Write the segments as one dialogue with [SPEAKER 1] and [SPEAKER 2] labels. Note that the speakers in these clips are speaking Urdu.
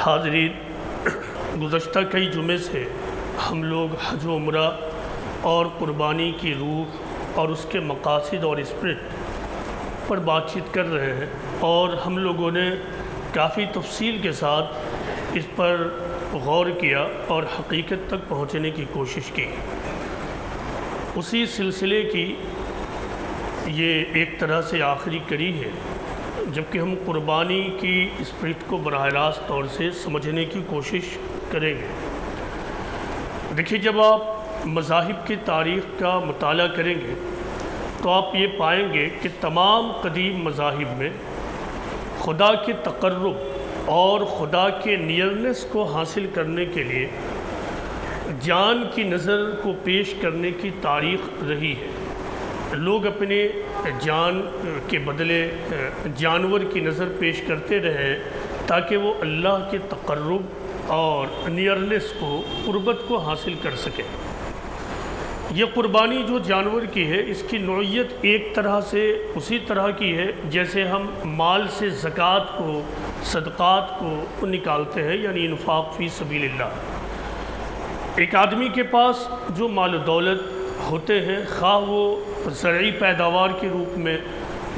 [SPEAKER 1] حاضرین، گزشتہ کئی جمعے سے ہم لوگ حج و عمرہ اور قربانی کی روح اور اس کے مقاصد اور اسپرٹ پر بات چیت کر رہے ہیں، اور ہم لوگوں نے کافی تفصیل کے ساتھ اس پر غور کیا اور حقیقت تک پہنچنے کی کوشش کی۔ اسی سلسلے کی یہ ایک طرح سے آخری کڑی ہے، جبکہ ہم قربانی کی اسپرٹ کو براہ راست طور سے سمجھنے کی کوشش کریں گے۔ دیکھیے، جب آپ مذاہب کی تاریخ کا مطالعہ کریں گے تو آپ یہ پائیں گے کہ تمام قدیم مذاہب میں خدا کے تقرب اور خدا کے نیئرنس کو حاصل کرنے کے لیے جان کی نظر کو پیش کرنے کی تاریخ رہی ہے۔ لوگ اپنے جان کے بدلے جانور کی نظر پیش کرتے رہے تاکہ وہ اللہ کے تقرب اور نیئرنس کو، قربت کو حاصل کر سکیں۔ یہ قربانی جو جانور کی ہے، اس کی نوعیت ایک طرح سے اسی طرح کی ہے جیسے ہم مال سے زکوٰۃ کو، صدقات کو نکالتے ہیں، یعنی انفاق فی سبیل اللہ۔ ایک آدمی کے پاس جو مال و دولت ہوتے ہیں، خواہ وہ زرعی پیداوار کے روپ میں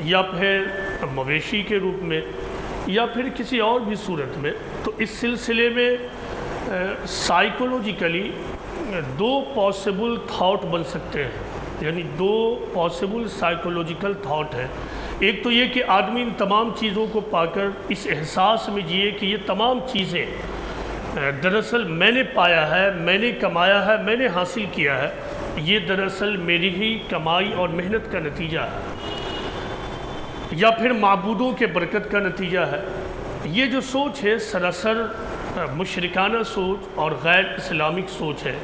[SPEAKER 1] یا پھر مویشی کے روپ میں یا پھر کسی اور بھی صورت میں، تو اس سلسلے میں سائیکولوجیکلی دو پاسبل تھاٹ بن سکتے ہیں، یعنی دو پاسبل سائیکولوجیکل تھاٹ ہے۔ ایک تو یہ کہ آدمی ان تمام چیزوں کو پا کر اس احساس میں جیے کہ یہ تمام چیزیں دراصل میں نے پایا ہے، میں نے کمایا ہے، میں نے حاصل کیا ہے، یہ دراصل میری ہی کمائی اور محنت کا نتیجہ ہے، یا پھر معبودوں کے برکت کا نتیجہ ہے۔ یہ جو سوچ ہے سراسر مشرکانہ سوچ اور غیر اسلامک سوچ ہے،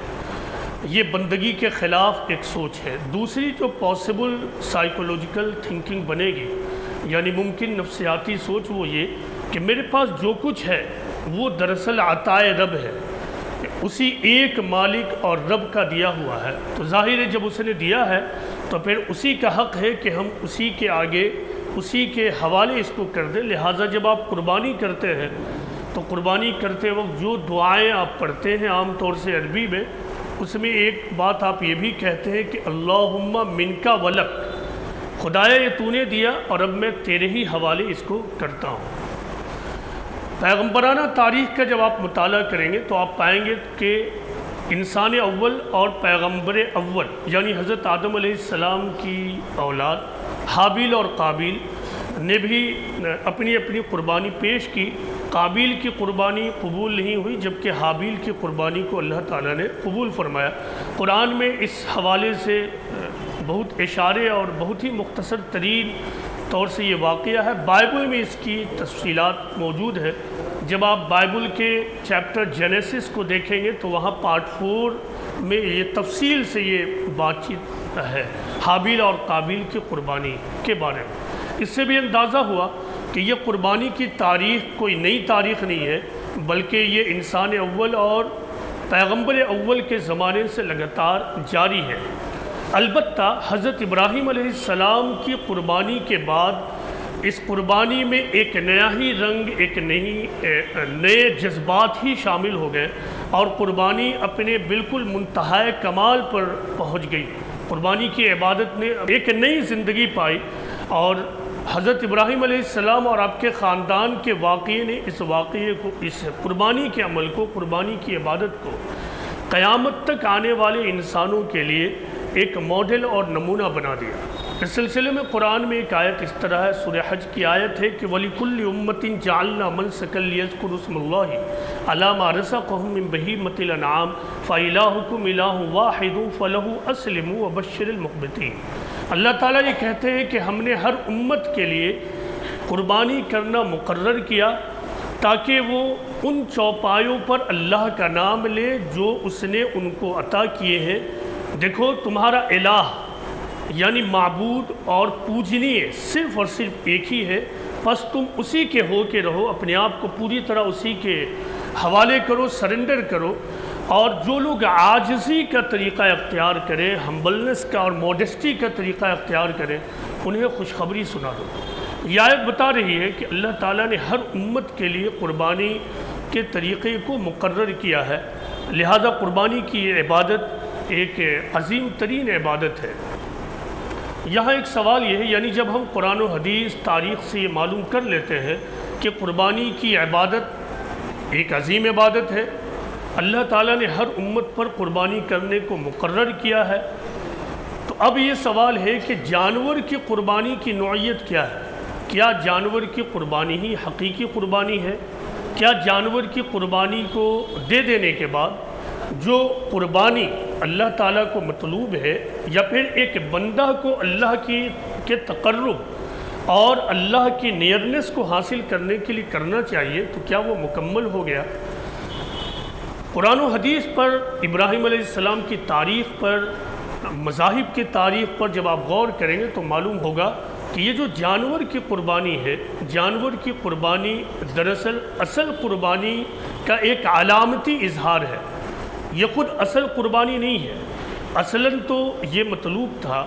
[SPEAKER 1] یہ بندگی کے خلاف ایک سوچ ہے۔ دوسری جو پاسبل سائیکولوجیکل تھنکنگ بنے گی، یعنی ممکن نفسیاتی سوچ، وہ یہ کہ میرے پاس جو کچھ ہے وہ دراصل عطائے رب ہے، اسی ایک مالک اور رب کا دیا ہوا ہے۔ تو ظاہر ہے جب اس نے دیا ہے تو پھر اسی کا حق ہے کہ ہم اسی کے آگے، اسی کے حوالے اس کو کر دیں۔ لہٰذا جب آپ قربانی کرتے ہیں تو قربانی کرتے وقت جو دعائیں آپ پڑھتے ہیں عام طور سے عربی میں، اس میں ایک بات آپ یہ بھی کہتے ہیں کہ اللہم منکا ولک، خدایا یہ تو نے دیا اور اب میں تیرے ہی حوالے اس کو کرتا ہوں۔ پیغمبرانہ تاریخ کا جب آپ مطالعہ کریں گے تو آپ پائیں گے کہ انسان اول اور پیغمبر اول، یعنی حضرت آدم علیہ السلام کی اولاد حابیل اور قابیل نے بھی اپنی اپنی قربانی پیش کی۔ قابیل کی قربانی قبول نہیں ہوئی، جبکہ حابیل کی قربانی کو اللہ تعالیٰ نے قبول فرمایا۔ قرآن میں اس حوالے سے بہت اشارے اور بہت ہی مختصر ترین طور سے یہ واقعہ ہے۔ بائبل میں اس کی تفصیلات موجود ہے۔ جب آپ بائبل کے چیپٹر جینیسس کو دیکھیں گے تو وہاں پارٹ 4 میں یہ تفصیل سے یہ بات چیت ہے حابیل اور قابیل کی قربانی کے بارے میں۔ اس سے بھی اندازہ ہوا کہ یہ قربانی کی تاریخ کوئی نئی تاریخ نہیں ہے، بلکہ یہ انسان اول اور پیغمبر اول کے زمانے سے لگاتار جاری ہے۔ البتہ حضرت ابراہیم علیہ السلام کی قربانی کے بعد اس قربانی میں ایک نیا ہی رنگ، ایک نئے جذبات ہی شامل ہو گئے، اور قربانی اپنے بالکل منتہائے کمال پر پہنچ گئی۔ قربانی کی عبادت نے ایک نئی زندگی پائی، اور حضرت ابراہیم علیہ السلام اور آپ کے خاندان کے واقعے نے اس واقعے کو، اس قربانی کے عمل کو، قربانی کی عبادت کو قیامت تک آنے والے انسانوں کے لیے ایک ماڈل اور نمونہ بنا دیا۔ اس سلسلے میں قرآن میں ایک آیت اس طرح ہے، سورہ حج کی آیت ہے کہ وَلِكُلِّ أُمَّةٍ جَعَلْنَا مَنْسَكًا لِيَذْكُرُوا اسْمَ اللَّهِ عَلَىٰ مَا رَزَقَهُم مِّن بَهِيمَةِ الْأَنْعَامِ فَإِلَٰهُكُمْ إِلَٰهٌ وَاحِدٌ فَلَهُ أَسْلِمُوا وَبَشِّرِ الْمُخْبِتِينَ۔ اللہ تعالیٰ یہ کہتے ہیں کہ ہم نے ہر امت کے لیے قربانی کرنا مقرر کیا تاکہ وہ ان چوپایوں پر اللہ کا نام لے جو اس نے ان کو عطا کیے ہیں۔ دیکھو، تمہارا الہ یعنی معبود اور پوجنیے صرف اور صرف ایک ہی ہے، بس تم اسی کے ہو کے رہو، اپنے آپ کو پوری طرح اسی کے حوالے کرو، سرنڈر کرو، اور جو لوگ عاجزی کا طریقہ اختیار کریں، ہمبلنس کا اور موڈسٹی کا طریقہ اختیار کریں، انہیں خوشخبری سنا دو۔ یہ آیت بتا رہی ہے کہ اللہ تعالیٰ نے ہر امت کے لیے قربانی کے طریقے کو مقرر کیا ہے، لہذا قربانی کی یہ عبادت ایک عظیم ترین عبادت ہے۔ یہاں ایک سوال یہ ہے، یعنی جب ہم قرآن و حدیث تاریخ سے یہ معلوم کر لیتے ہیں کہ قربانی کی عبادت ایک عظیم عبادت ہے، اللہ تعالیٰ نے ہر امت پر قربانی کرنے کو مقرر کیا ہے، تو اب یہ سوال ہے کہ جانور کی قربانی کی نوعیت کیا ہے؟ کیا جانور کی قربانی ہی حقیقی قربانی ہے؟ کیا جانور کی قربانی کو دے دینے کے بعد جو قربانی اللہ تعالیٰ کو مطلوب ہے، یا پھر ایک بندہ کو اللہ کے تقرب اور اللہ کی نیئرنس کو حاصل کرنے کے لیے کرنا چاہیے، تو کیا وہ مکمل ہو گیا؟ قرآن و حدیث پر، ابراہیم علیہ السلام کی تاریخ پر، مذاہب کی تاریخ پر جب آپ غور کریں گے تو معلوم ہوگا کہ یہ جو جانور کی قربانی ہے، جانور کی قربانی دراصل اصل قربانی کا ایک علامتی اظہار ہے، یہ خود اصل قربانی نہیں ہے۔ اصلاً تو یہ مطلوب تھا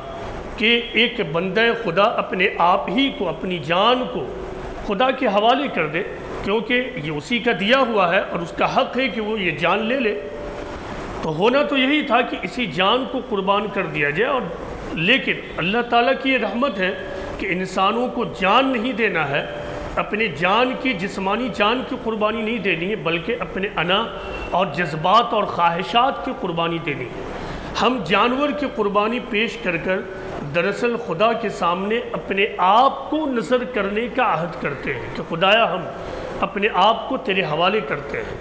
[SPEAKER 1] کہ ایک بندہ خدا اپنے آپ ہی کو، اپنی جان کو خدا کے حوالے کر دے، کیونکہ یہ اسی کا دیا ہوا ہے اور اس کا حق ہے کہ وہ یہ جان لے لے۔ تو ہونا تو یہی تھا کہ اسی جان کو قربان کر دیا جائے، اور لیکن اللہ تعالیٰ کی یہ رحمت ہے کہ انسانوں کو جان نہیں دینا ہے، اپنے جان کی، جسمانی جان کی قربانی نہیں دینی ہے، بلکہ اپنے انا اور جذبات اور خواہشات کی قربانی دینی ہے۔ ہم جانور کی قربانی پیش کر دراصل خدا کے سامنے اپنے آپ کو نذر کرنے کا عہد کرتے ہیں کہ خدایا ہم اپنے آپ کو تیرے حوالے کرتے ہیں۔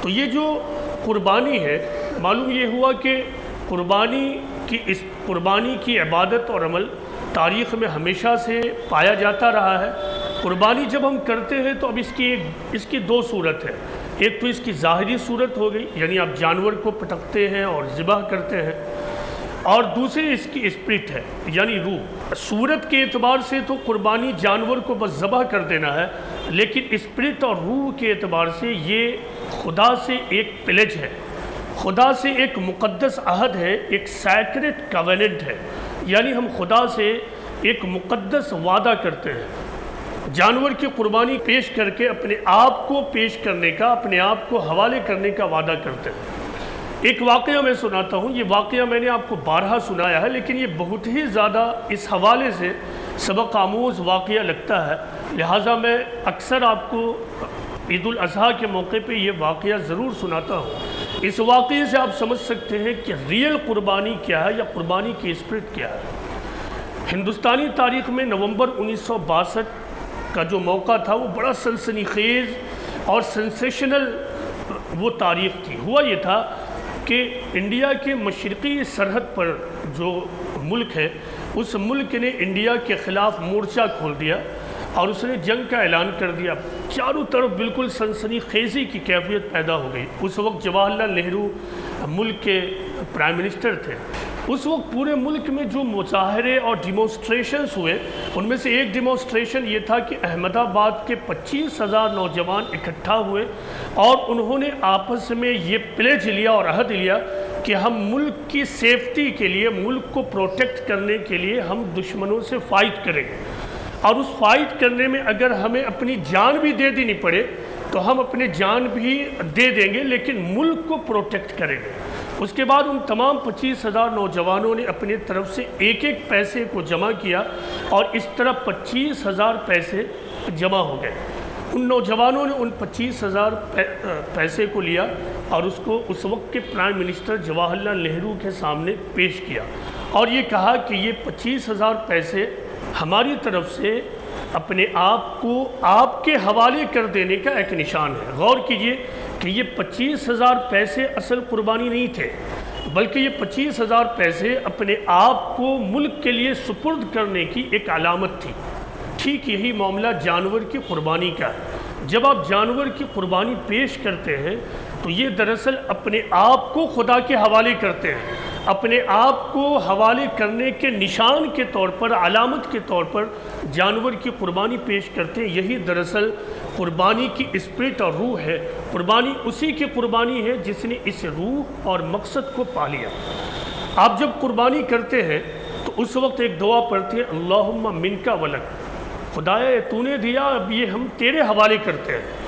[SPEAKER 1] تو یہ جو قربانی ہے، معلوم یہ ہوا کہ قربانی کی عبادت اور عمل تاریخ میں ہمیشہ سے پایا جاتا رہا ہے۔ قربانی جب ہم کرتے ہیں تو اب اس کی دو صورت ہے، ایک تو اس کی ظاہری صورت ہو گئی، یعنی آپ جانور کو پٹکتے ہیں اور ذبح کرتے ہیں، اور دوسری اس کی اسپرٹ ہے، یعنی روح۔ صورت کے اعتبار سے تو قربانی جانور کو بس ذبح کر دینا ہے، لیکن اسپرٹ اور روح کے اعتبار سے یہ خدا سے ایک پلیج ہے، خدا سے ایک مقدس عہد ہے، ایک سیکرٹ کویننٹ ہے، یعنی ہم خدا سے ایک مقدس وعدہ کرتے ہیں۔ جانور کی قربانی پیش کر کے اپنے آپ کو پیش کرنے کا، اپنے آپ کو حوالے کرنے کا وعدہ کرتے ہیں۔ ایک واقعہ میں سناتا ہوں، یہ واقعہ میں نے آپ کو بارہا سنایا ہے، لیکن یہ بہت ہی زیادہ اس حوالے سے سبق آموز واقعہ لگتا ہے، لہٰذا میں اکثر آپ کو عید الاضحیٰ کے موقع پہ یہ واقعہ ضرور سناتا ہوں۔ اس واقعے سے آپ سمجھ سکتے ہیں کہ ریئل قربانی کیا ہے، یا قربانی کی اسپرٹ کیا ہے۔ ہندوستانی تاریخ میں نومبر 1962 کا جو موقع تھا وہ بڑا سنسنی خیز اور سنسیشنل وہ تاریخ تھی۔ ہوا یہ تھا کہ انڈیا کے مشرقی سرحد پر جو ملک ہے، اس ملک نے انڈیا کے خلاف مورچہ کھول دیا اور اس نے جنگ کا اعلان کر دیا۔ چاروں طرف بالکل سنسنی خیزی کی کیفیت پیدا ہو گئی۔ اس وقت جواہر لال نہرو ملک کے پرائم منسٹر تھے۔ اس وقت پورے ملک میں جو مظاہرے اور ڈیمونسٹریشنز ہوئے، ان میں سے ایک ڈیمونسٹریشن یہ تھا کہ احمد آباد کے 25,000 نوجوان اکٹھا ہوئے اور انہوں نے آپس میں یہ پلیج لیا اور عہد لیا کہ ہم ملک کی سیفٹی کے لیے، ملک کو پروٹیکٹ کرنے کے لیے ہم دشمنوں سے فائٹ کریں گے، اور اس فائٹ کرنے میں اگر ہمیں اپنی جان بھی دے دینی پڑے تو ہم اپنے جان بھی دے دیں گے، لیکن ملک کو پروٹیکٹ کریں گے۔ اس کے بعد ان تمام 25,000 نوجوانوں نے اپنی طرف سے ایک ایک پیسے کو جمع کیا، اور اس طرح 25,000 پیسے جمع ہو گئے۔ ان نوجوانوں نے ان 25,000 پیسے کو لیا اور اس کو اس وقت کے پرائم منسٹر جواہر لال نہرو کے سامنے پیش کیا، اور یہ کہا کہ یہ 25,000 پیسے ہماری طرف سے اپنے آپ کو آپ کے حوالے کر دینے کا ایک نشان ہے۔ غور کیجئے کہ یہ 25,000 پیسے اصل قربانی نہیں تھے، بلکہ یہ 25,000 پیسے اپنے آپ کو ملک کے لیے سپرد کرنے کی ایک علامت تھی۔ ٹھیک یہی معاملہ جانور کی قربانی کا ہے۔ جب آپ جانور کی قربانی پیش کرتے ہیں تو یہ دراصل اپنے آپ کو خدا کے حوالے کرتے ہیں، اپنے آپ کو حوالے کرنے کے نشان کے طور پر، علامت کے طور پر جانور کی قربانی پیش کرتے ہیں۔ یہی دراصل قربانی کی اسپرٹ اور روح ہے۔ قربانی اسی کی قربانی ہے جس نے اس روح اور مقصد کو پا لیا۔ آپ جب قربانی کرتے ہیں تو اس وقت ایک دعا پڑھتے ہیں، اللہم منکا ولک، خدایا تو نے دیا، اب یہ ہم تیرے حوالے کرتے ہیں۔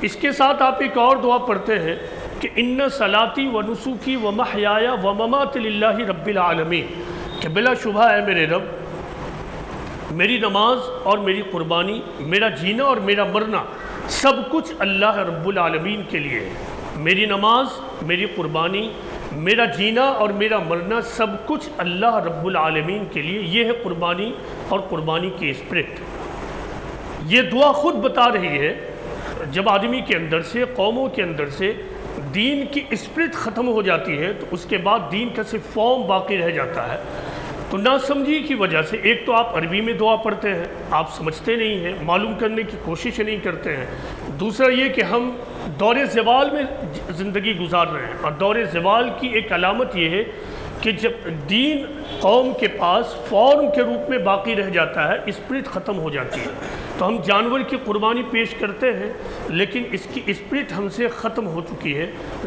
[SPEAKER 1] اس کے ساتھ آپ ایک اور دعا پڑھتے ہیں کہ ان صلاتی و نسوکی و محیایا و ممات للہ رب العالمین، کہ بلا شبہ ہے میرے رب، میری نماز اور میری قربانی، میرا جینا اور میرا مرنا سب کچھ اللہ رب العالمین کے لیے ہے۔ میری نماز، میری قربانی، میرا جینا اور میرا مرنا سب کچھ اللہ رب العالمین کے لیے، یہ ہے قربانی اور قربانی کی اسپرٹ۔ یہ دعا خود بتا رہی ہے جب آدمی کے اندر سے، قوموں کے اندر سے دین کی اسپرٹ ختم ہو جاتی ہے تو اس کے بعد دین کا صرف فارم باقی رہ جاتا ہے۔ تو ناسمجھی کی وجہ سے ایک تو آپ عربی میں دعا پڑھتے ہیں، آپ سمجھتے نہیں ہیں، معلوم کرنے کی کوشش نہیں کرتے ہیں۔ دوسرا یہ کہ ہم دور زوال میں زندگی گزار رہے ہیں، اور دور زوال کی ایک علامت یہ ہے کہ جب دین قوم کے پاس فارم کے روپ میں باقی رہ جاتا ہے، اسپرٹ ختم ہو جاتی ہے۔ تو ہم جانور کی قربانی پیش کرتے ہیں لیکن اس کی اسپرٹ ہم سے ختم ہو چکی ہے۔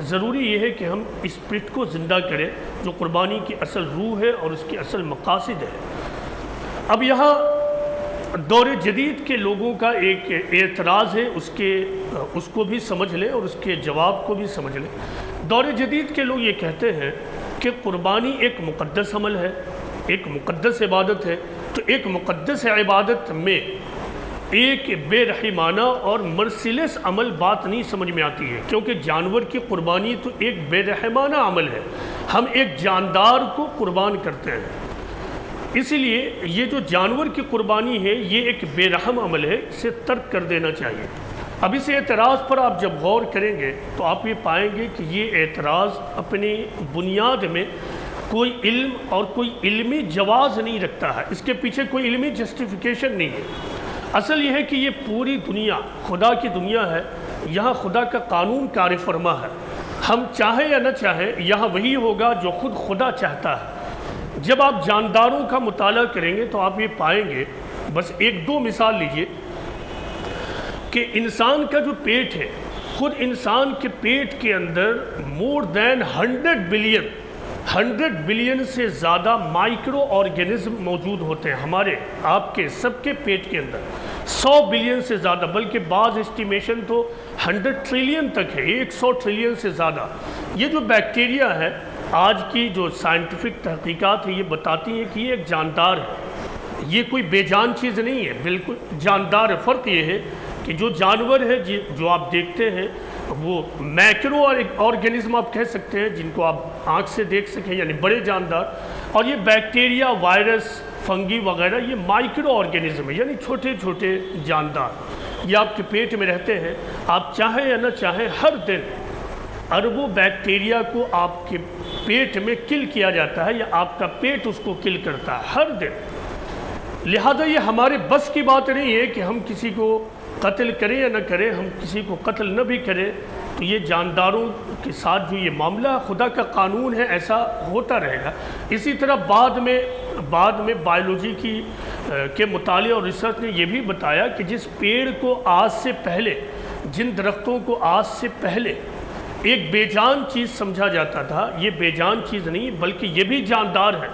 [SPEAKER 1] ضروری یہ ہے کہ ہم اسپرٹ کو زندہ کریں جو قربانی کی اصل روح ہے اور اس کی اصل مقاصد ہے۔ اب یہاں دور جدید کے لوگوں کا ایک اعتراض ہے، اس کو بھی سمجھ لیں اور اس کے جواب کو بھی سمجھ لیں۔ دور جدید کے لوگ یہ کہتے ہیں کہ قربانی ایک مقدس عمل ہے، ایک مقدس عبادت ہے، تو ایک مقدس عبادت میں ایک بے رحمانہ اور مرسیلیس عمل بات نہیں سمجھ میں آتی ہے، کیونکہ جانور کی قربانی تو ایک بے رحمانہ عمل ہے، ہم ایک جاندار کو قربان کرتے ہیں۔ اسی لیے یہ جو جانور کی قربانی ہے یہ ایک بے رحم عمل ہے، اسے ترک کر دینا چاہیے۔ اب اس اعتراض پر آپ جب غور کریں گے تو آپ یہ پائیں گے کہ یہ اعتراض اپنی بنیاد میں کوئی علم اور کوئی علمی جواز نہیں رکھتا ہے، اس کے پیچھے کوئی علمی جسٹیفیکیشن نہیں ہے۔ اصل یہ ہے کہ یہ پوری دنیا خدا کی دنیا ہے، یہاں خدا کا قانون کار فرما ہے، ہم چاہیں یا نہ چاہیں یہاں وہی ہوگا جو خود خدا چاہتا ہے۔ جب آپ جانداروں کا مطالعہ کریں گے تو آپ یہ پائیں گے، بس ایک دو مثال لیجئے، کہ انسان کا جو پیٹ ہے، خود انسان کے پیٹ کے اندر مور دین 100 بلین سے زیادہ مائکرو آرگینزم موجود ہوتے ہیں ہمارے آپ کے سب کے پیٹ کے اندر، 100 بلین سے زیادہ، بلکہ بعض اسٹیمیشن تو 100 ٹریلین تک ہے، 100 ٹریلین سے زیادہ۔ یہ جو بیکٹیریا ہے، آج کی جو سائنٹیفک تحقیقات ہیں یہ بتاتی ہیں کہ یہ ایک جاندار ہے، یہ کوئی بے جان چیز نہیں ہے، بالکل جاندار ہے۔ فرق یہ ہے کہ جو جانور ہے جو آپ دیکھتے ہیں وہ میکرو آرگینزم آپ کہہ سکتے ہیں، جن کو آپ آنکھ سے دیکھ سکیں، یعنی بڑے جاندار، اور یہ بیکٹیریا، وائرس، فنگی وغیرہ یہ مائکرو آرگینزم ہے، یعنی چھوٹے چھوٹے جاندار، یہ آپ کے پیٹ میں رہتے ہیں۔ آپ چاہیں یا نہ چاہیں ہر دن اربوں بیکٹیریا کو آپ کے پیٹ میں کل کیا جاتا ہے، یا آپ کا پیٹ اس کو کل کرتا ہے ہر دن۔ لہذا یہ ہمارے بس کی بات نہیں ہے کہ ہم کسی کو قتل کریں یا نہ کریں، ہم کسی کو قتل نہ بھی کریں، تو یہ جانداروں کے ساتھ جو یہ معاملہ خدا کا قانون ہے ایسا ہوتا رہے گا۔ اسی طرح بعد میں بائیولوجی کے مطالعے اور ریسرچ نے یہ بھی بتایا کہ جس پیڑ کو آج سے پہلے، جن درختوں کو آج سے پہلے ایک بے جان چیز سمجھا جاتا تھا، یہ بے جان چیز نہیں بلکہ یہ بھی جاندار ہے،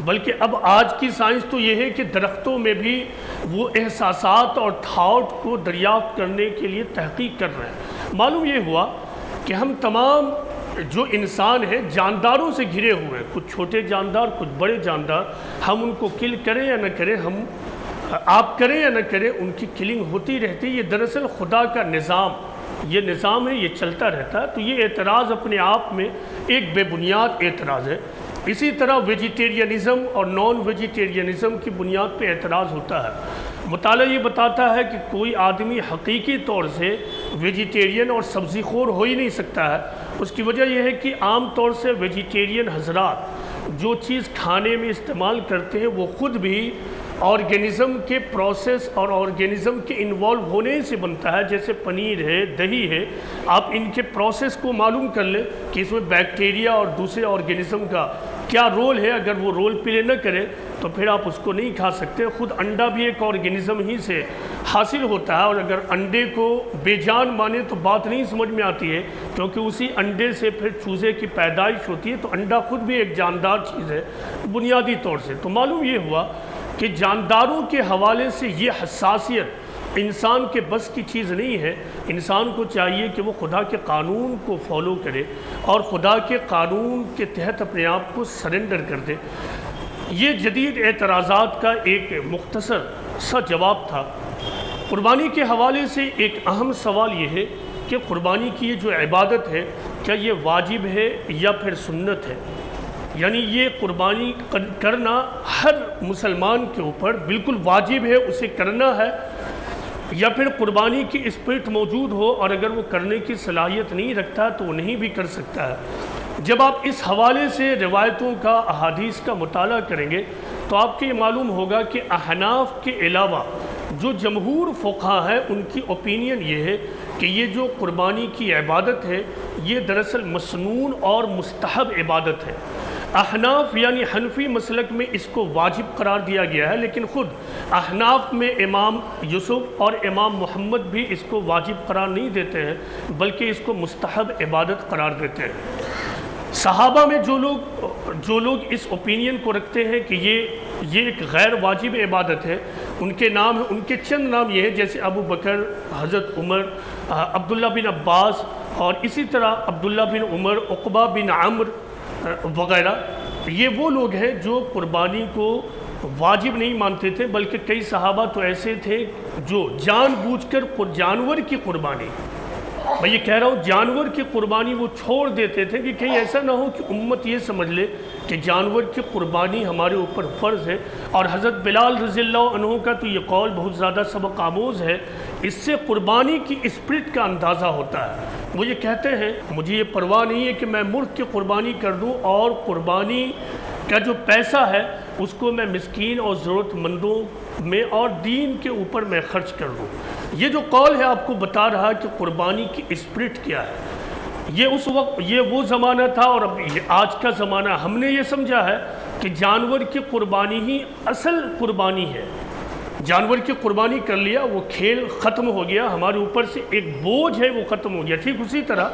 [SPEAKER 1] بلکہ اب آج کی سائنس تو یہ ہے کہ درختوں میں بھی وہ احساسات اور تھاٹ کو دریافت کرنے کے لیے تحقیق کر رہے ہیں۔ معلوم یہ ہوا کہ ہم تمام جو انسان ہیں جانداروں سے گھرے ہوئے ہیں، کچھ چھوٹے جاندار، کچھ بڑے جاندار، ہم ان کو کل کریں یا نہ کریں، آپ کریں یا نہ کریں، ان کی کلنگ ہوتی رہتی ہے۔ یہ دراصل خدا کا نظام ہے، یہ چلتا رہتا ہے۔ تو یہ اعتراض اپنے آپ میں ایک بے بنیاد اعتراض ہے۔ اسی طرح ویجیٹیرینزم اور نان ویجیٹیرینزم کی بنیاد پہ اعتراض ہوتا ہے۔ مطالعہ یہ بتاتا ہے کہ کوئی آدمی حقیقی طور سے ویجیٹیرین اور سبزی خور ہو ہی نہیں سکتا ہے۔ اس کی وجہ یہ ہے کہ عام طور سے ویجیٹیرین حضرات جو چیز کھانے میں استعمال کرتے ہیں وہ خود بھی آرگینزم کے پروسیس اور آرگینزم کے انوالو ہونے سے بنتا ہے، جیسے پنیر ہے، دہی ہے۔ آپ ان کے پروسیس کو معلوم کر لیں کہ اس میں بیکٹیریا اور دوسرے آرگینزم کا کیا رول ہے۔ اگر وہ رول پلے نہ کرے تو پھر آپ اس کو نہیں کھا سکتے۔ خود انڈا بھی ایک آرگینزم ہی سے حاصل ہوتا ہے، اور اگر انڈے کو بے جان مانے تو بات نہیں سمجھ میں آتی ہے، کیونکہ اسی انڈے سے پھر چوزے کی پیدائش ہوتی ہے، تو انڈا خود بھی ایک جاندار چیز ہے بنیادی طور سے۔ تو معلوم یہ ہوا کہ جانداروں کے حوالے سے یہ حساسیت انسان کے بس کی چیز نہیں ہے۔ انسان کو چاہیے کہ وہ خدا کے قانون کو فالو کرے اور خدا کے قانون کے تحت اپنے آپ کو سرنڈر کر دے۔ یہ جدید اعتراضات کا ایک مختصر سا جواب تھا۔ قربانی کے حوالے سے ایک اہم سوال یہ ہے کہ قربانی کی یہ جو عبادت ہے کیا یہ واجب ہے یا پھر سنت ہے؟ یعنی یہ قربانی کرنا ہر مسلمان کے اوپر بالکل واجب ہے، اسے کرنا ہے، یا پھر قربانی کی اسپرٹ موجود ہو اور اگر وہ کرنے کی صلاحیت نہیں رکھتا تو وہ نہیں بھی کر سکتا ہے۔ جب آپ اس حوالے سے روایتوں کا، احادیث کا مطالعہ کریں گے تو آپ کو یہ معلوم ہوگا کہ احناف کے علاوہ جو جمہور فقہا ہیں ان کی اوپینین یہ ہے کہ یہ جو قربانی کی عبادت ہے یہ دراصل مسنون اور مستحب عبادت ہے۔ احناف یعنی حنفی مسلک میں اس کو واجب قرار دیا گیا ہے، لیکن خود احناف میں امام یوسف اور امام محمد بھی اس کو واجب قرار نہیں دیتے ہیں بلکہ اس کو مستحب عبادت قرار دیتے ہیں۔ صحابہ میں جو لوگ اس اوپینین کو رکھتے ہیں کہ یہ ایک غیر واجب عبادت ہے، ان کے نام ہیں، ان کے چند نام یہ ہیں جیسے ابو بکر، حضرت عمر، عبداللہ بن عباس اور اسی طرح عبداللہ بن عمر، عقبہ بن عمر وغیرہ۔ یہ وہ لوگ ہیں جو قربانی کو واجب نہیں مانتے تھے، بلکہ کئی صحابہ تو ایسے تھے جو جان بوجھ کر جانور کی قربانی، میں یہ کہہ رہا ہوں جانور کی قربانی وہ چھوڑ دیتے تھے کہ کہیں ایسا نہ ہو کہ امت یہ سمجھ لے کہ جانور کی قربانی ہمارے اوپر فرض ہے۔ اور حضرت بلال رضی اللہ عنہ کا تو یہ قول بہت زیادہ سبق آموز ہے، اس سے قربانی کی اسپرٹ کا اندازہ ہوتا ہے۔ وہ یہ کہتے ہیں مجھے یہ پرواہ نہیں ہے کہ میں مرغ کی قربانی کر دوں اور قربانی کا جو پیسہ ہے اس کو میں مسکین اور ضرورت مندوں میں اور دین کے اوپر میں خرچ کر دوں۔ یہ جو قول ہے آپ کو بتا رہا کہ قربانی کی اسپرٹ کیا ہے۔ یہ اس وقت یہ وہ زمانہ تھا اور اب یہ آج کا زمانہ۔ ہم نے یہ سمجھا ہے کہ جانور کی قربانی ہی اصل قربانی ہے۔ جانور کی قربانی کر لیا، وہ کھیل ختم ہو گیا، ہمارے اوپر سے ایک بوجھ ہے وہ ختم ہو گیا۔ ٹھیک اسی طرح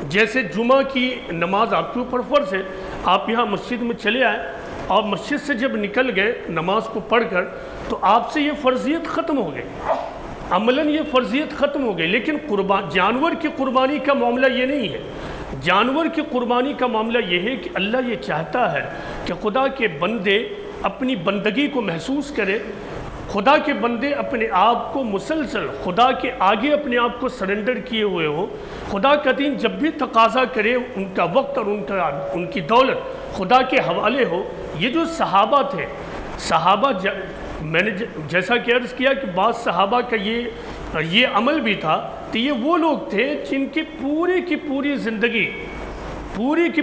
[SPEAKER 1] جیسے جمعہ کی نماز آپ کے اوپر فرض ہے، آپ یہاں مسجد میں چلے آئے اور مسجد سے جب نکل گئے نماز کو پڑھ کر تو آپ سے یہ فرضیت ختم ہو گئی، عملاً یہ فرضیت ختم ہو گئی۔ لیکن جانور کی قربانی کا معاملہ یہ نہیں ہے۔ جانور کی قربانی کا معاملہ یہ ہے کہ اللہ یہ چاہتا ہے کہ خدا کے بندے اپنی بندگی کو محسوس کرے، خدا کے بندے اپنے آپ کو مسلسل خدا کے آگے اپنے آپ کو سرنڈر کیے ہوئے ہوں، خدا کا دین جب بھی تقاضا کرے ان کا وقت اور ان کی دولت خدا کے حوالے ہو۔ یہ جو صحابہ تھے، صحابہ میں نے جیسا کہ عرض کیا کہ بعض صحابہ کا یہ عمل بھی تھا، تو یہ وہ لوگ تھے جن کی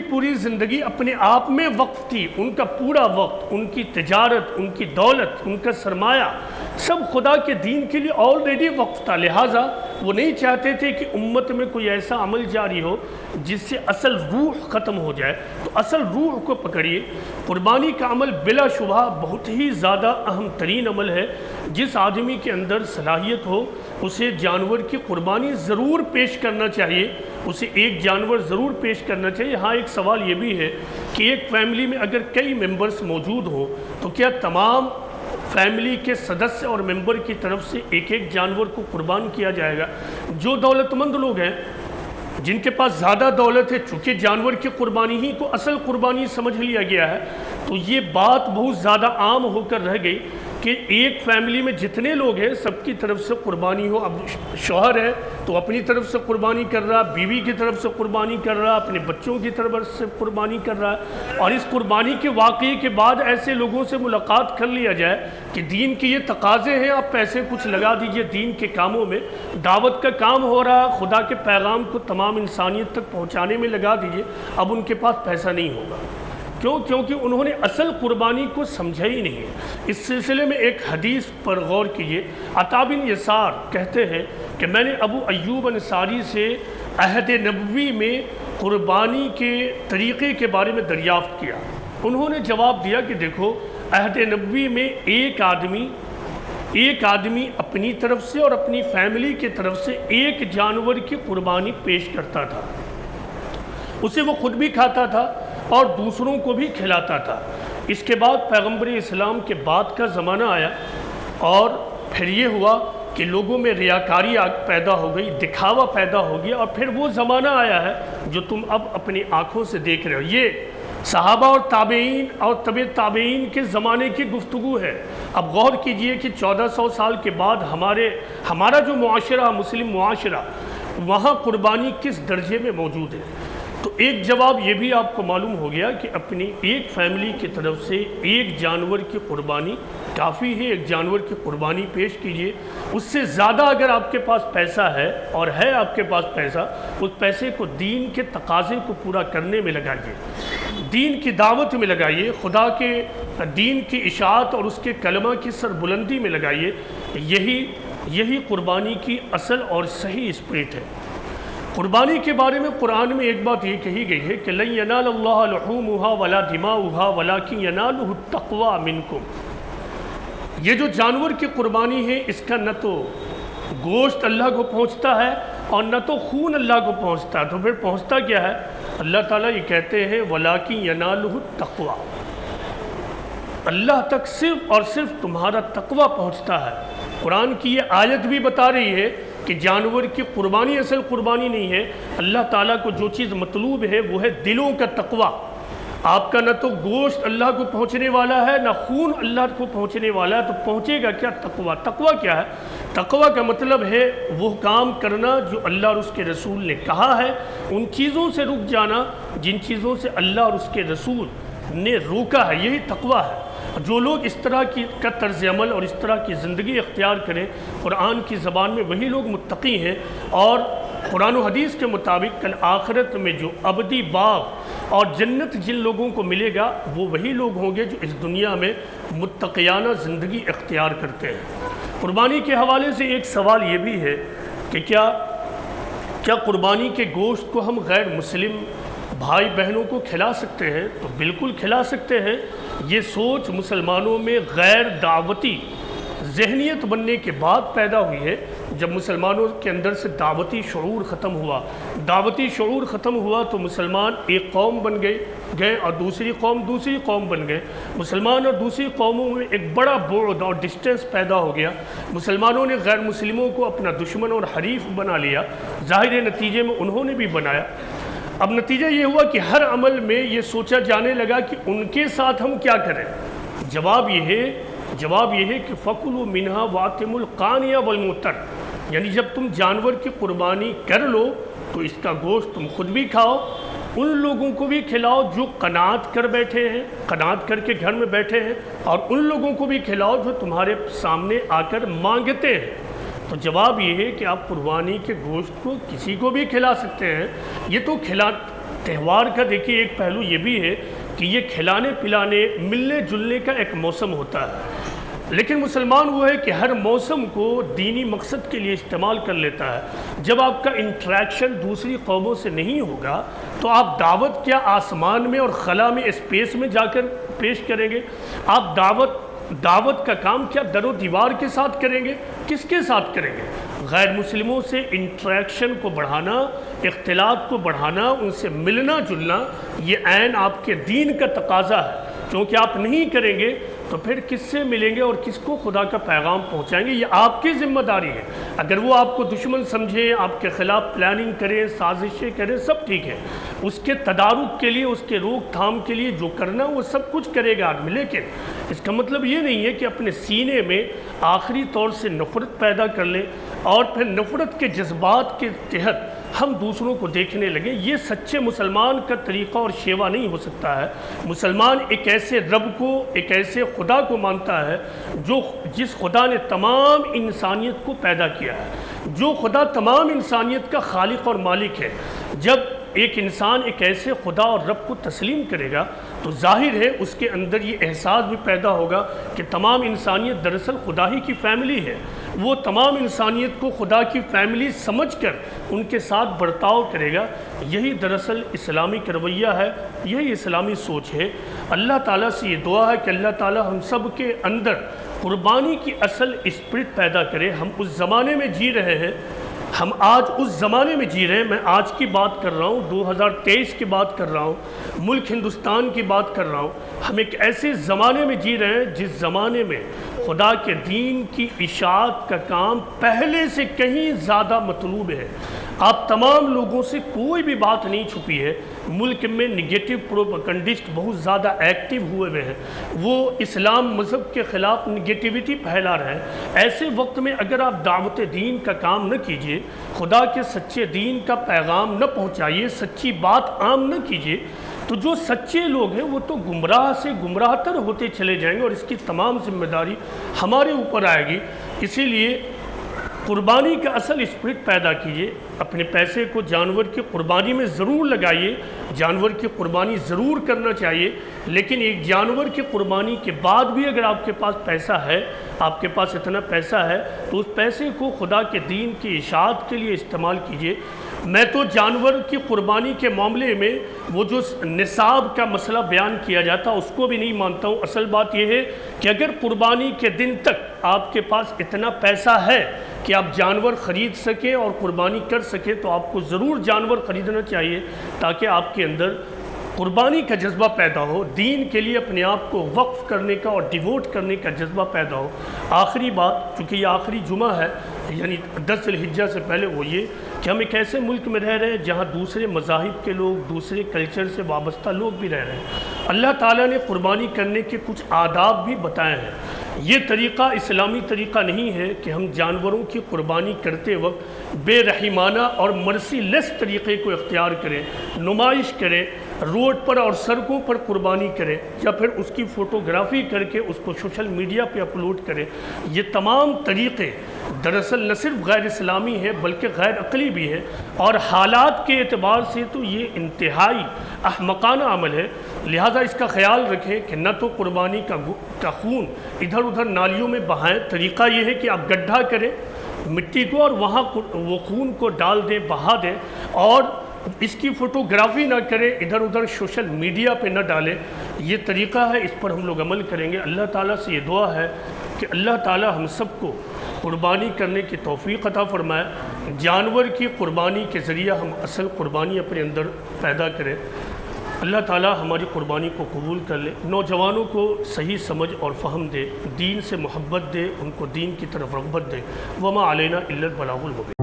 [SPEAKER 1] پوری زندگی اپنے آپ میں وقف تھی، ان کا پورا وقت، ان کی تجارت، ان کی دولت، ان کا سرمایہ سب خدا کے دین کے لیے آلریڈی وقف تھا۔ لہٰذا وہ نہیں چاہتے تھے کہ امت میں کوئی ایسا عمل جاری ہو جس سے اصل روح ختم ہو جائے۔ تو اصل روح کو پکڑیے۔ قربانی کا عمل بلا شبہ بہت ہی زیادہ اہم ترین عمل ہے۔ جس آدمی کے اندر صلاحیت ہو اسے جانور کی قربانی ضرور پیش کرنا چاہیے، اسے ایک جانور ضرور پیش کرنا چاہیے۔ ہاں ایک سوال یہ بھی ہے کہ ایک فیملی میں اگر کئی ممبرز موجود ہوں تو کیا تمام فیملی کے سدسیہ اور ممبر کی طرف سے ایک جانور کو قربان کیا جائے گا؟ جو دولت مند لوگ ہیں، جن کے پاس زیادہ دولت ہے، چونکہ جانور کی قربانی ہی کو اصل قربانی سمجھ لیا گیا ہے، تو یہ بات بہت زیادہ عام ہو کر رہ گئی کہ ایک فیملی میں جتنے لوگ ہیں سب کی طرف سے قربانی ہو۔ اب شوہر ہے تو اپنی طرف سے قربانی کر رہا، بیوی کی طرف سے قربانی کر رہا، اپنے بچوں کی طرف سے قربانی کر رہا ہے، اور اس قربانی کے واقعے کے بعد ایسے لوگوں سے ملاقات کر لیا جائے کہ دین کے یہ تقاضے ہیں، آپ پیسے کچھ لگا دیجئے دین کے کاموں میں، دعوت کا کام ہو رہا، خدا کے پیغام کو تمام انسانیت تک پہنچانے میں لگا دیجئے، اب ان کے پاس پیسہ نہیں ہوگا۔ کیونکہ انہوں نے اصل قربانی کو سمجھا ہی نہیں ہے۔ اس سلسلے میں ایک حدیث پر غور کیجیے۔ عطا بن یسار کہتے ہیں کہ میں نے ابو ایوب انصاری سے عہد نبوی میں قربانی کے طریقے کے بارے میں دریافت کیا۔ انہوں نے جواب دیا کہ دیکھو، عہد نبوی میں ایک آدمی اپنی طرف سے اور اپنی فیملی کی طرف سے ایک جانور کی قربانی پیش کرتا تھا، اسے وہ خود بھی کھاتا تھا اور دوسروں کو بھی کھلاتا تھا۔ اس کے بعد پیغمبر اسلام کے بعد کا زمانہ آیا اور پھر یہ ہوا کہ لوگوں میں ریاکاری پیدا ہو گئی، دکھاوا پیدا ہو گیا، اور پھر وہ زمانہ آیا ہے جو تم اب اپنی آنکھوں سے دیکھ رہے ہو۔ یہ صحابہ اور تابعین اور طبع تابعین کے زمانے کی گفتگو ہے۔ اب غور کیجئے کہ 1400 سال کے بعد ہمارا جو معاشرہ، مسلم معاشرہ، وہاں قربانی کس درجے میں موجود ہے۔ تو ایک جواب یہ بھی آپ کو معلوم ہو گیا کہ اپنی ایک فیملی کی طرف سے ایک جانور کی قربانی کافی ہے۔ ایک جانور کی قربانی پیش کیجئے، اس سے زیادہ اگر آپ کے پاس پیسہ ہے، اور ہے آپ کے پاس پیسہ، اس پیسے کو دین کے تقاضے کو پورا کرنے میں لگائیے، دین کی دعوت میں لگائیے، خدا کے دین کی اشاعت اور اس کے کلمہ کی سربلندی میں لگائیے۔ یہی قربانی کی اصل اور صحیح اسپرٹ ہے۔ قربانی کے بارے میں قرآن میں ایک بات یہ کہی گئی ہے کہ لن ینال اللہ لحومها ولا دماؤها ولکن ینالہ التقوی منکم۔ یہ جو جانور کی قربانی ہے، اس کا نہ تو گوشت اللہ کو پہنچتا ہے اور نہ تو خون اللہ کو پہنچتا ہے، تو پھر پہنچتا کیا ہے؟ اللہ تعالیٰ یہ کہتے ہیں وَلَٰكِن يَنَالُهُ التَّقْوَىٰ، اللہ تک صرف اور صرف تمہارا تقوی پہنچتا ہے۔ قرآن کی یہ آیت بھی بتا رہی ہے کہ جانور کی قربانی اصل قربانی نہیں ہے، اللہ تعالیٰ کو جو چیز مطلوب ہے وہ ہے دلوں کا تقوی۔ آپ کا نہ تو گوشت اللہ کو پہنچنے والا ہے، نہ خون اللہ کو پہنچنے والا ہے، تو پہنچے گا کیا؟ تقوی۔ تقوی کیا ہے؟ تقوی کا مطلب ہے وہ کام کرنا جو اللہ اور اس کے رسول نے کہا ہے، ان چیزوں سے رک جانا جن چیزوں سے اللہ اور اس کے رسول نے روکا ہے، یہی تقوی ہے۔ جو لوگ اس طرح کا طرز عمل اور اس طرح کی زندگی اختیار کریں، قرآن کی زبان میں وہی لوگ متقی ہیں، اور قرآن و حدیث کے مطابق کل آخرت میں جو ابدی باغ اور جنت جن لوگوں کو ملے گا، وہ وہی لوگ ہوں گے جو اس دنیا میں متقیانہ زندگی اختیار کرتے ہیں۔ قربانی کے حوالے سے ایک سوال یہ بھی ہے کہ کیا قربانی کے گوشت کو ہم غیر مسلم بھائی بہنوں کو کھلا سکتے ہیں؟ تو بالکل کھلا سکتے ہیں۔ یہ سوچ مسلمانوں میں غیر دعوتی ذہنیت بننے کے بعد پیدا ہوئی ہے۔ جب مسلمانوں کے اندر سے دعوتی شعور ختم ہوا تو مسلمان ایک قوم بن گئے اور دوسری قوم بن گئے۔ مسلمان اور دوسری قوموں میں ایک بڑا بعد اور ڈسٹینس پیدا ہو گیا۔ مسلمانوں نے غیر مسلموں کو اپنا دشمن اور حریف بنا لیا، ظاہر نتیجے میں انہوں نے بھی بنایا۔ اب نتیجہ یہ ہوا کہ ہر عمل میں یہ سوچا جانے لگا کہ ان کے ساتھ ہم کیا کریں۔ جواب یہ ہے کہ فَكُلُوا مِنْهَا وَأَطْعِمُوا الْقَانِعَ وَالْمُعْتَرَّ، یعنی جب تم جانور کی قربانی کر لو تو اس کا گوشت تم خود بھی کھاؤ، ان لوگوں کو بھی کھلاؤ جو قناعت کر بیٹھے ہیں، قناعت کر کے گھر میں بیٹھے ہیں، اور ان لوگوں کو بھی کھلاؤ جو تمہارے سامنے آ کر مانگتے ہیں۔ تو جواب یہ ہے کہ آپ قربانی کے گوشت کو کسی کو بھی کھلا سکتے ہیں۔ یہ تو تہوار کا دیکھیے ایک پہلو یہ بھی ہے کہ یہ کھلانے پلانے ملنے جلنے کا ایک موسم ہوتا ہے، لیکن مسلمان وہ ہے کہ ہر موسم کو دینی مقصد کے لیے استعمال کر لیتا ہے۔ جب آپ کا انٹریکشن دوسری قوموں سے نہیں ہوگا تو آپ دعوت کیا آسمان میں اور خلا میں اسپیس میں جا کر پیش کریں گے؟ آپ دعوت کا کام کیا در و دیوار کے ساتھ کریں گے؟ کس کے ساتھ کریں گے؟ غیر مسلموں سے انٹریکشن کو بڑھانا، اختلاط کو بڑھانا، ان سے ملنا جلنا، یہ عین آپ کے دین کا تقاضا ہے۔ کیونکہ آپ نہیں کریں گے تو پھر کس سے ملیں گے اور کس کو خدا کا پیغام پہنچائیں گے؟ یہ آپ کی ذمہ داری ہے۔ اگر وہ آپ کو دشمن سمجھیں، آپ کے خلاف پلاننگ کریں، سازشیں کریں، سب ٹھیک ہے، اس کے تدارک کے لیے، اس کے روک تھام کے لیے جو کرنا وہ سب کچھ کرے گا آدمی، لیکن اس کا مطلب یہ نہیں ہے کہ اپنے سینے میں آخری طور سے نفرت پیدا کر لیں اور پھر نفرت کے جذبات کے تحت ہم دوسروں کو دیکھنے لگیں۔ یہ سچے مسلمان کا طریقہ اور شیوا نہیں ہو سکتا ہے۔ مسلمان ایک ایسے رب کو، ایک ایسے خدا کو مانتا ہے جس خدا نے تمام انسانیت کو پیدا کیا ہے، جو خدا تمام انسانیت کا خالق اور مالک ہے۔ جب ایک انسان ایک ایسے خدا اور رب کو تسلیم کرے گا تو ظاہر ہے اس کے اندر یہ احساس بھی پیدا ہوگا کہ تمام انسانیت دراصل خدا ہی کی فیملی ہے۔ وہ تمام انسانیت کو خدا کی فیملی سمجھ کر ان کے ساتھ برتاؤ کرے گا۔ یہی دراصل اسلامی رویہ ہے، یہی اسلامی سوچ ہے۔ اللہ تعالیٰ سے یہ دعا ہے کہ اللہ تعالیٰ ہم سب کے اندر قربانی کی اصل اسپرٹ پیدا کرے۔ ہم اس زمانے میں جی رہے ہیں، ہم آج اس زمانے میں جی رہے ہیں۔ میں آج کی بات کر رہا ہوں، 2023 کی بات کر رہا ہوں، ملک ہندوستان کی بات کر رہا ہوں۔ ہم ایک ایسے زمانے میں جی رہے ہیں جس زمانے میں خدا کے دین کی اشاعت کا کام پہلے سے کہیں زیادہ مطلوب ہے۔ آپ تمام لوگوں سے کوئی بھی بات نہیں چھپی ہے، ملک میں نگیٹو پروپیگنڈسٹ بہت زیادہ ایکٹیو ہوئے ہیں، وہ اسلام مذہب کے خلاف نگیٹیوٹی پھیلا رہے ہیں۔ ایسے وقت میں اگر آپ دعوت دین کا کام نہ کیجئے، خدا کے سچے دین کا پیغام نہ پہنچائیے، سچی بات عام نہ کیجئے، تو جو سچے لوگ ہیں وہ تو گمراہ سے گمراہ تر ہوتے چلے جائیں گے، اور اس کی تمام ذمہ داری ہمارے اوپر آئے گی۔ اسی لیے قربانی کا اصل اسپرٹ پیدا کیجئے، اپنے پیسے کو جانور کی قربانی میں ضرور لگائیے، جانور کی قربانی ضرور کرنا چاہیے، لیکن ایک جانور کی قربانی کے بعد بھی اگر آپ کے پاس پیسہ ہے، آپ کے پاس اتنا پیسہ ہے، تو اس پیسے کو خدا کے دین کی اشاعت کے لیے استعمال کیجئے۔ میں تو جانور کی قربانی کے معاملے میں وہ جو نصاب کا مسئلہ بیان کیا جاتا اس کو بھی نہیں مانتا ہوں۔ اصل بات یہ ہے کہ اگر قربانی کے دن تک آپ کے پاس اتنا پیسہ ہے کہ آپ جانور خرید سکیں اور قربانی کر سکیں، تو آپ کو ضرور جانور خریدنا چاہیے، تاکہ آپ کے اندر قربانی کا جذبہ پیدا ہو، دین کے لیے اپنے آپ کو وقف کرنے کا اور ڈیووٹ کرنے کا جذبہ پیدا ہو۔ آخری بات، چونکہ یہ آخری جمعہ ہے، یعنی 10 ذی الحجہ سے پہلے، وہ یہ کہ ہم ایک ایسے ملک میں رہ رہے ہیں جہاں دوسرے مذاہب کے لوگ، دوسرے کلچر سے وابستہ لوگ بھی رہ رہے ہیں۔ اللہ تعالیٰ نے قربانی کرنے کے کچھ آداب بھی بتائے ہیں۔ یہ طریقہ اسلامی طریقہ نہیں ہے کہ ہم جانوروں کی قربانی کرتے وقت بے رحمانہ اور مرسی لیس طریقے کو اختیار کریں، نمائش کریں، روڈ پر اور سڑکوں پر قربانی کریں، یا پھر اس کی فوٹوگرافی کر کے اس کو سوشل میڈیا پہ اپلوڈ کریں۔ یہ تمام طریقے دراصل نہ صرف غیر اسلامی ہے بلکہ غیر عقلی بھی ہے، اور حالات کے اعتبار سے تو یہ انتہائی احمقانہ عمل ہے۔ لہٰذا اس کا خیال رکھیں کہ نہ تو قربانی کا خون ادھر ادھر نالیوں میں بہائیں۔ طریقہ یہ ہے کہ آپ گڈھا کریں مٹی کو اور وہاں وہ خون کو ڈال دیں، بہا دیں، اور اس کی فوٹوگرافی نہ کریں، ادھر ادھر سوشل میڈیا پہ نہ ڈالیں۔ یہ طریقہ ہے، اس پر ہم لوگ عمل کریں گے۔ اللہ تعالیٰ سے یہ دعا ہے کہ اللہ تعالیٰ ہم سب کو قربانی کرنے کی توفیق عطا فرمائے، جانور کی قربانی کے ذریعہ ہم اصل قربانی اپنے اندر پیدا کریں۔ اللہ تعالیٰ ہماری قربانی کو قبول کر لے، نوجوانوں کو صحیح سمجھ اور فہم دے، دین سے محبت دے، ان کو دین کی طرف رغبت دے۔ وما علینا الا البلاغ المبین۔